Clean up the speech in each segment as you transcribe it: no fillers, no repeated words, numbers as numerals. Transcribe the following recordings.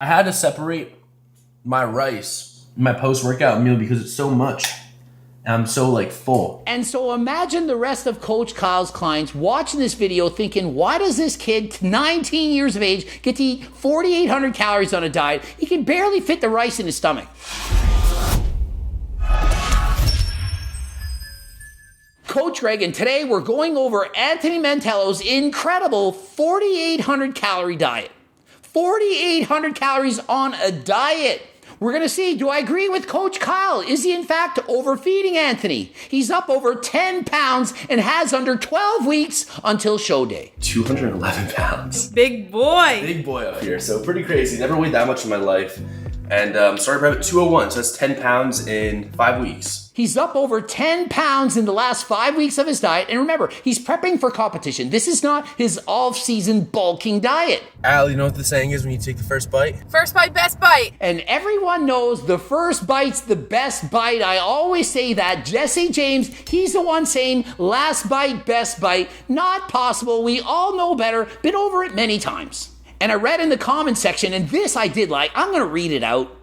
I had to separate my rice, my post-workout meal, because it's so much. And I'm so full. And so imagine the rest of Coach Kyle's clients watching this video thinking, why does this kid, 19 years of age, get to eat 4,800 calories on a diet? He can barely fit the rice in his stomach. Coach Greg, and today we're going over Anthony Mantello's incredible 4,800 calorie diet. 4,800 calories on a diet. We're going to see, do I agree with Coach Kyle? Is he in fact overfeeding Anthony? He's up over 10 pounds and has under 12 weeks until show day. 211 pounds. Big boy. Big boy up here, so pretty crazy. Never weighed that much in my life. And started about 201, so that's 10 pounds in 5 weeks. He's up over 10 pounds in the last 5 weeks of his diet. And remember, he's prepping for competition. This is not his off-season bulking diet. Al, you know what the saying is when you take the first bite? First bite, best bite. And everyone knows the first bite's the best bite. I always say that. Jesse James, he's the one saying last bite, best bite. Not possible. We all know better. Been over it many times. And I read in the comment section, and this I did like. I'm going to read it out.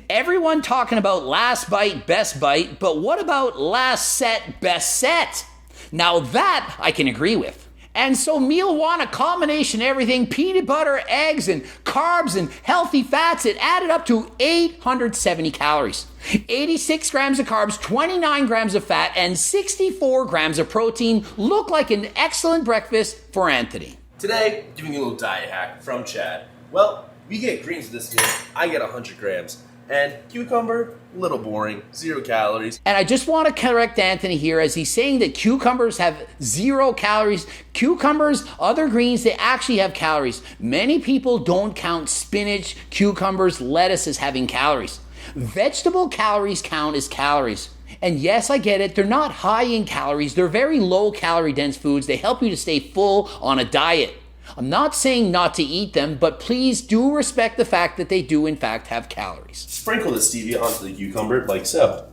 Everyone talking about last bite, best bite, but what about last set, best set? Now that I can agree with. And so meal one, a combination of everything, peanut butter, eggs, and carbs, and healthy fats, it added up to 870 calories. 86 grams of carbs, 29 grams of fat, and 64 grams of protein. Looked like an excellent breakfast for Anthony. Today, giving you a little diet hack from Chad. Well, we get greens with this meal. I get 100 grams. And cucumber, a little boring, 0 calories. And I just want to correct Anthony here as he's saying that cucumbers have 0 calories. Cucumbers, other greens, they actually have calories. Many people don't count spinach, cucumbers, lettuce as having calories. Vegetable calories count as calories. And yes, I get it. They're not high in calories. They're very low calorie dense foods. They help you to stay full on a diet. I'm not saying not to eat them, but please do respect the fact that they do in fact have calories. Sprinkle the stevia onto the cucumber like so.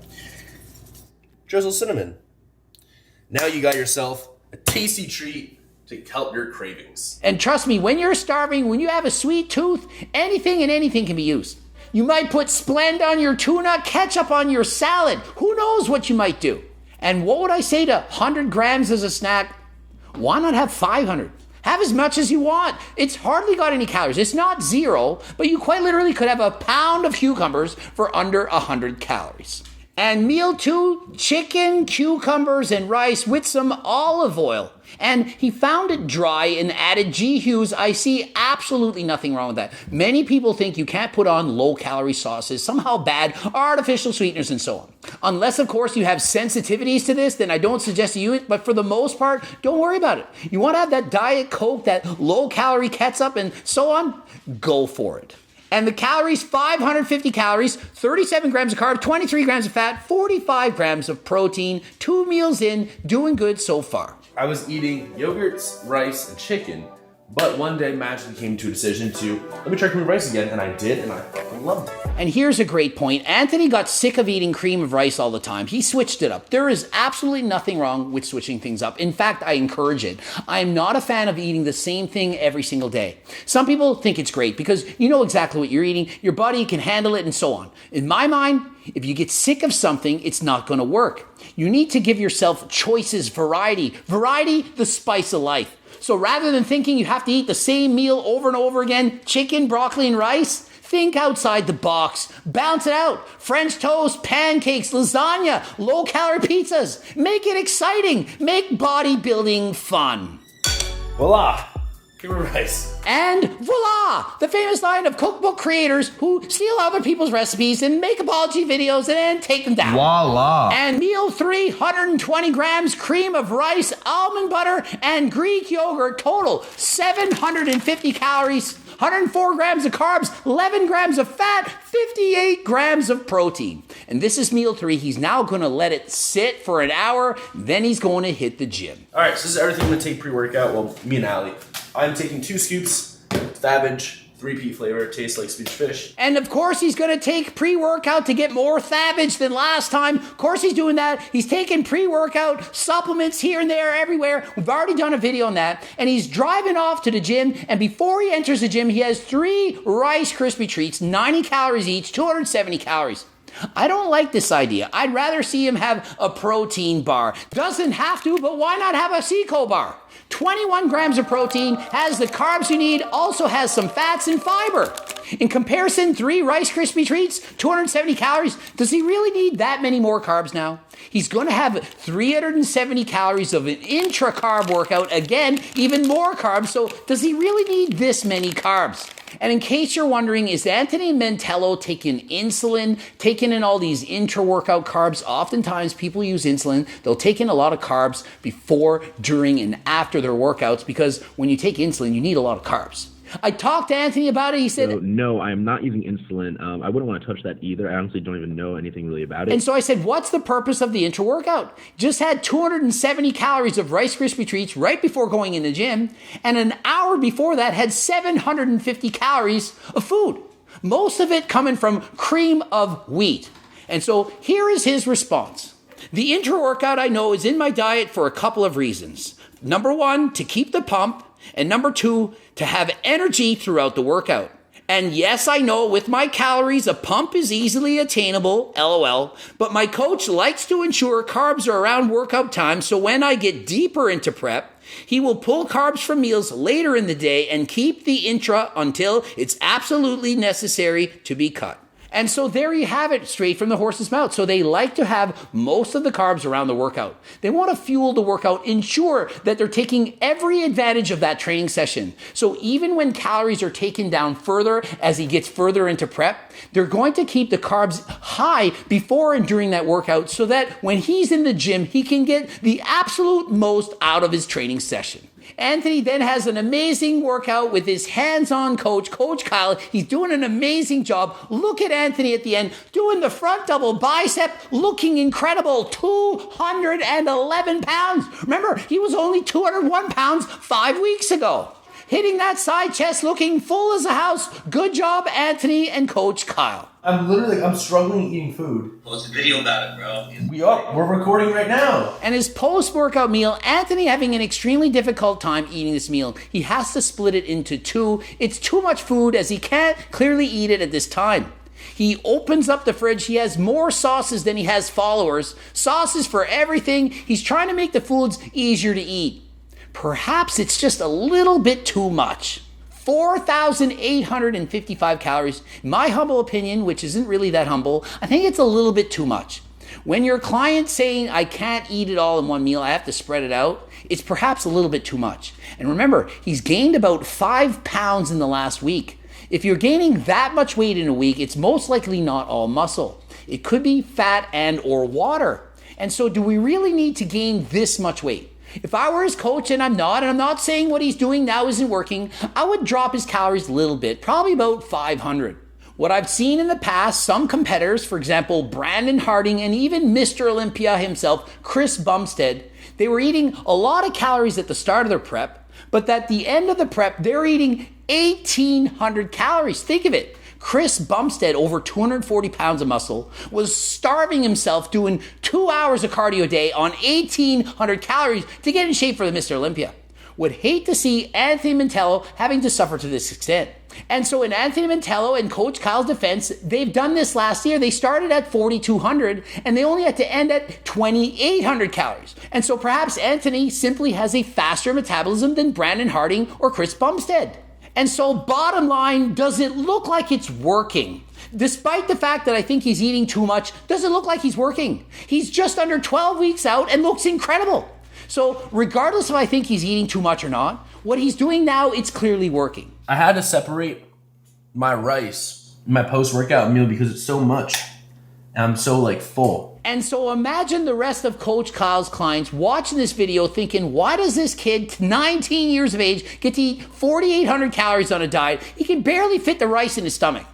Drizzle cinnamon. Now you got yourself a tasty treat to help your cravings. And trust me, when you're starving, when you have a sweet tooth, anything and anything can be used. You might put Splenda on your tuna, ketchup on your salad. Who knows what you might do? And what would I say to 100 grams as a snack? Why not have 500? Have as much as you want. It's hardly got any calories. It's not 0, but you quite literally could have a pound of cucumbers for under 100 calories. And meal 2, chicken, cucumbers, and rice with some olive oil. And he found it dry and added G-Hughes. I see absolutely nothing wrong with that. Many people think you can't put on low-calorie sauces, somehow bad, artificial sweeteners, and so on. Unless, of course, you have sensitivities to this, then I don't suggest you use it. But for the most part, don't worry about it. You want to have that Diet Coke, that low-calorie ketchup, and so on? Go for it. And the calories, 550 calories, 37 grams of carb, 23 grams of fat, 45 grams of protein. 2 meals in, doing good so far. I was eating yogurts, rice, and chicken, but one day magically came to a decision to, let me try cream of rice again, and I did, and I fucking loved it. And here's a great point. Anthony got sick of eating cream of rice all the time. He switched it up. There is absolutely nothing wrong with switching things up. In fact, I encourage it. I am not a fan of eating the same thing every single day. Some people think it's great because you know exactly what you're eating, your body can handle it, and so on. In my mind, if you get sick of something, it's not going to work. You need to give yourself choices, variety. Variety, the spice of life. So rather than thinking you have to eat the same meal over and over again, chicken, broccoli, and rice, think outside the box. Bounce it out. French toast, pancakes, lasagna, low-calorie pizzas. Make it exciting. Make bodybuilding fun. Voila! Cream of rice. And voila! The famous line of cookbook creators who steal other people's recipes and make apology videos and then take them down. Voila! And meal 3, 120 grams, cream of rice, almond butter, and Greek yogurt. Total 750 calories, 104 grams of carbs, 11 grams of fat, 58 grams of protein. And this is meal 3. He's now going to let it sit for an hour, then he's going to hit the gym. All right, so this is everything I'm going to take pre-workout. Well, me and Allie. I'm taking 2 scoops of Savage Three-peat flavor, tastes like Swedish fish. And of course, he's going to take pre-workout to get more savage than last time. Of course, he's doing that. He's taking pre-workout supplements here and there, everywhere. We've already done a video on that. And he's driving off to the gym. And before he enters the gym, he has 3 Rice Krispie treats, 90 calories each, 270 calories. I don't like this idea. I'd rather see him have a protein bar. Doesn't have to, but why not have a Seco bar? 21 grams of protein, has the carbs you need, also has some fats and fiber. In comparison, 3 Rice Krispie treats, 270 calories. Does he really need that many more carbs now? He's going to have 370 calories of an intra-carb workout. Again, even more carbs. So does he really need this many carbs? And in case you're wondering, is Anthony Mantello taking insulin, taking in all these intra-workout carbs? Oftentimes people use insulin. They'll take in a lot of carbs before, during, and after their workouts because when you take insulin, you need a lot of carbs. I talked to Anthony about it. He said, no, I am not using insulin. I wouldn't want to touch that either. I honestly don't even know anything really about it. And so I said, what's the purpose of the intra-workout? Just had 270 calories of Rice Krispie treats right before going in the gym. And an hour before that had 750 calories of food. Most of it coming from cream of wheat. And so here is his response. The intra-workout I know is in my diet for a couple of reasons. Number 1, to keep the pump. And number 2, to have energy throughout the workout. And yes, I know with my calories, a pump is easily attainable, LOL, but my coach likes to ensure carbs are around workout time, so when I get deeper into prep, he will pull carbs from meals later in the day and keep the intra until it's absolutely necessary to be cut. And so there you have it, straight from the horse's mouth. So they like to have most of the carbs around the workout. They want to fuel the workout, ensure that they're taking every advantage of that training session. So even when calories are taken down further as he gets further into prep, they're going to keep the carbs high before and during that workout so that when he's in the gym, he can get the absolute most out of his training session. Anthony then has an amazing workout with his hands-on coach, Coach Kyle. He's doing an amazing job. Look at Anthony at the end, doing the front double bicep, looking incredible, 211 pounds. Remember, he was only 201 pounds 5 weeks ago. Hitting that side chest, looking full as a house. Good job, Anthony and Coach Kyle. I'm struggling eating food. Well, it's a video about it, bro. We're recording right now. And his post-workout meal, Anthony having an extremely difficult time eating this meal. He has to split it into 2. It's too much food as he can't clearly eat it at this time. He opens up the fridge. He has more sauces than he has followers. Sauces for everything. He's trying to make the foods easier to eat. Perhaps it's just a little bit too much. 4,855 calories. My humble opinion, which isn't really that humble, I think it's a little bit too much. When your client's saying, I can't eat it all in one meal, I have to spread it out, it's perhaps a little bit too much. And remember, he's gained about 5 pounds in the last week. If you're gaining that much weight in a week, it's most likely not all muscle. It could be fat and or water. And so do we really need to gain this much weight? If I were his coach, and I'm not saying what he's doing now isn't working, I would drop his calories a little bit, probably about 500. What I've seen in the past, some competitors, for example, Brandon Harding and even Mr. Olympia himself, Chris Bumstead, they were eating a lot of calories at the start of their prep, but at the end of the prep, they're eating 1,800 calories. Think of it. Chris Bumstead, over 240 pounds of muscle, was starving himself doing 2 hours of cardio a day on 1,800 calories to get in shape for the Mr. Olympia. Would hate to see Anthony Mantello having to suffer to this extent. And so in Anthony Mantello and Coach Kyle's defense, they've done this last year. They started at 4,200 and they only had to end at 2,800 calories. And so perhaps Anthony simply has a faster metabolism than Brandon Harding or Chris Bumstead. And so bottom line, does it look like it's working? Despite the fact that I think he's eating too much, does it look like he's working? He's just under 12 weeks out and looks incredible. So regardless if I think he's eating too much or not, what he's doing now, it's clearly working. I had to separate my rice, my post-workout meal because it's so much. And I'm so full. And so imagine the rest of Coach Kyle's clients watching this video thinking, why does this kid, 19 years of age, get to eat 4,800 calories on a diet? He can barely fit the rice in his stomach.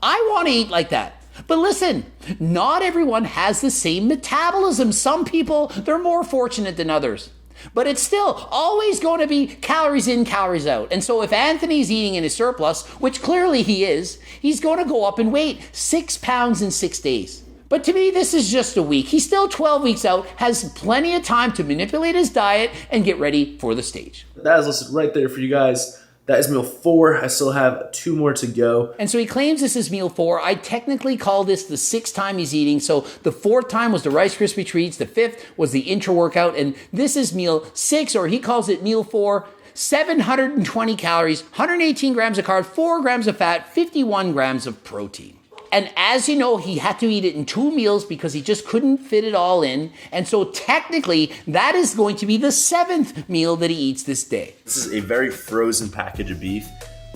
I want to eat like that. But listen, not everyone has the same metabolism. Some people, they're more fortunate than others. But it's still always going to be calories in, calories out. And so if Anthony's eating in his surplus, which clearly he is, he's going to go up in weight 6 pounds in 6 days. But to me, this is just a week. He's still 12 weeks out, has plenty of time to manipulate his diet and get ready for the stage. That is listed right there for you guys. That is meal 4. I still have 2 more to go. And so he claims this is meal 4. I technically call this the 6th time he's eating. So the 4th time was the Rice Krispie treats. The 5th was the intra-workout. And this is meal 6, or he calls it meal 4. 720 calories, 118 grams of carbs, 4 grams of fat, 51 grams of protein. And as you know, he had to eat it in 2 meals because he just couldn't fit it all in. And so technically, that is going to be the 7th meal that he eats this day. This is a very frozen package of beef.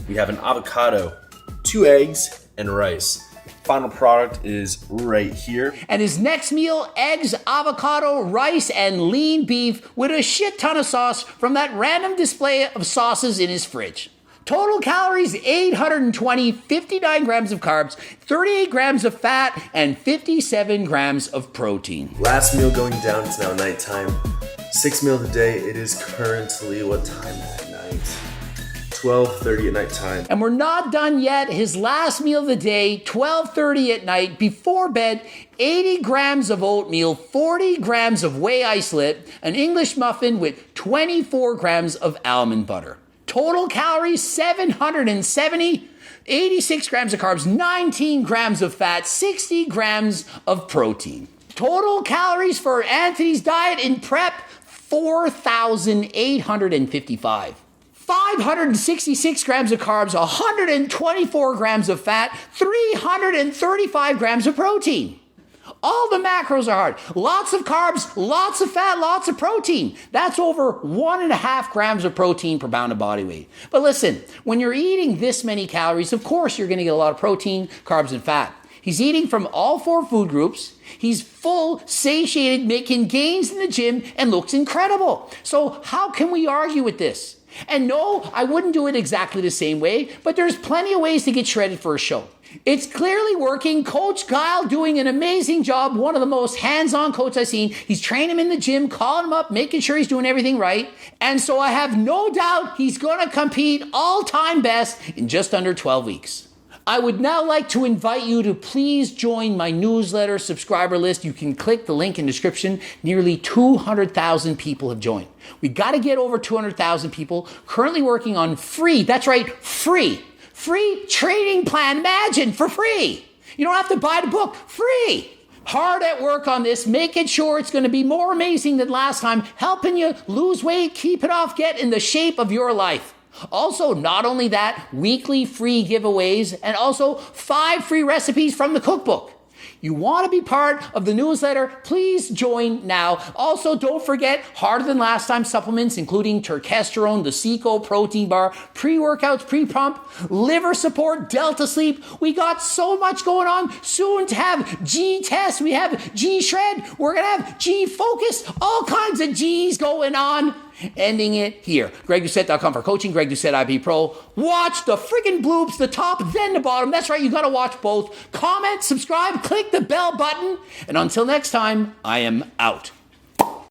We have an avocado, 2 eggs, and rice. Final product is right here. And his next meal, eggs, avocado, rice, and lean beef with a shit ton of sauce from that random display of sauces in his fridge. Total calories, 820, 59 grams of carbs, 38 grams of fat, and 57 grams of protein. Last meal going down. It's now nighttime. 6 meals a day. It is currently, what time at night? 12:30 at nighttime. And we're not done yet. His last meal of the day, 12:30 at night, before bed, 80 grams of oatmeal, 40 grams of whey isolate, an English muffin with 24 grams of almond butter. Total calories, 770, 86 grams of carbs, 19 grams of fat, 60 grams of protein. Total calories for Anthony's diet in prep, 4,855. 566 grams of carbs, 124 grams of fat, 335 grams of protein. All the macros are hard. Lots of carbs, lots of fat, lots of protein. That's over 1.5 grams of protein per pound of body weight. But listen, when you're eating this many calories, of course you're going to get a lot of protein, carbs, and fat. He's eating from all 4 food groups. He's full, satiated, making gains in the gym, and looks incredible. So how can we argue with this? And no, I wouldn't do it exactly the same way, but there's plenty of ways to get shredded for a show. It's clearly working. Coach Kyle doing an amazing job. One of the most hands-on coaches I've seen. He's training him in the gym, calling him up, making sure he's doing everything right. And so I have no doubt he's going to compete all-time best in just under 12 weeks. I would now like to invite you to please join my newsletter subscriber list. You can click the link in the description. Nearly 200,000 people have joined. We got to get over 200,000 people currently working on free, that's right, free training plan. Imagine, for free. You don't have to buy the book, free. Hard at work on this, making sure it's going to be more amazing than last time, helping you lose weight, keep it off, get in the shape of your life. Also, not only that, weekly free giveaways and also 5 free recipes from the cookbook. You want to be part of the newsletter? Please join now. Also, don't forget harder than last time supplements, including turkesterone, the Seco protein bar, pre-workouts, pre-pump, liver support, Delta Sleep. We got so much going on. Soon to have G-Test. We have G-Shred. We're going to have G-Focus. All kinds of G's going on. Ending it here. GregDoucette.com for coaching. Greg Doucette IP Pro. Watch the freaking bloops, the top, then the bottom. That's right, you got to watch both. Comment, subscribe, click the bell button. And until next time, I am out.